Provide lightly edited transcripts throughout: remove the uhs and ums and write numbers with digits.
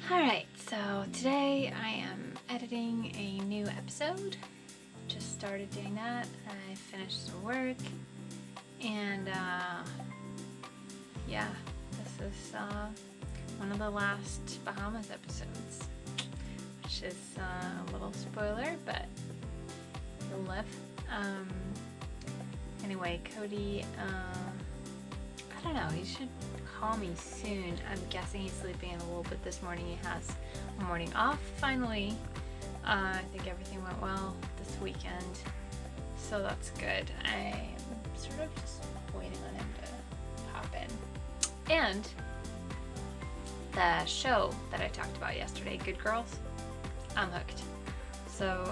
Alright, so today I am editing a new episode. Just started doing that. I finished some work and yeah, this is one of the last Bahamas episodes, which is a little spoiler, but you'll live. Anyway, Cody, I don't know, he should call me soon. I'm guessing he's sleeping in a little bit this morning. He has a morning off finally. I think everything went well this weekend, so that's good. I'm sort of just waiting on him to pop in. And the show that I talked about yesterday, Good Girls, I'm hooked. So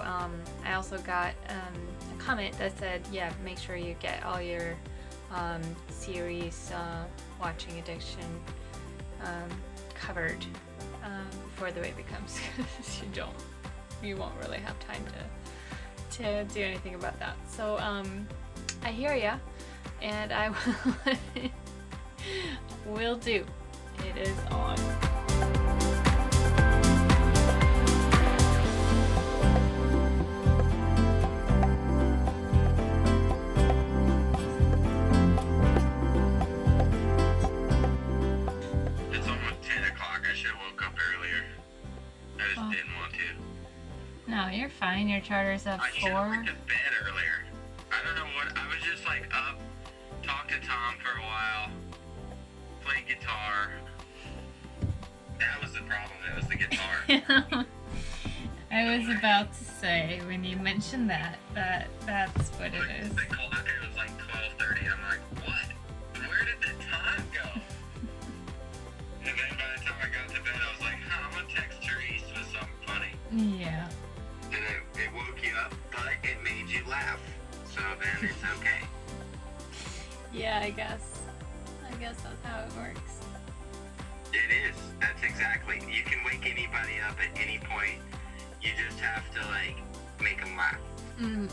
I also got a comment that said, yeah, make sure you get all your series watching addiction covered before the baby comes, because you won't really have time to do anything about that. So I hear ya, and I will do. It is on. No, you're fine. Your charter's up 4. I should have went to bed earlier. I don't know what. I was just like up, talked to Tom for a while, played guitar. That was the problem. It was the guitar. I was about to say, when you mentioned that's what it is. The clock, it was like 12:30. I'm like, what? Where did the time go? And then by the time I got to bed, I was like, I'm gonna text Therese with something funny. Yeah. And it woke you up, but it made you laugh. So then it's okay. Yeah, I guess that's how it works. It is. That's exactly. You can wake anybody up at any point. You just have to, like, make them laugh. Mm.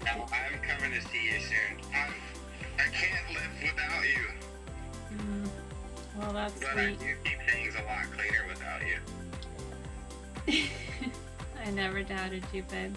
Now, I'm coming to see you soon. I can't live without you. Mm. Well, that's but sweet. I do keep things a lot cleaner without you. I never doubted you, babe.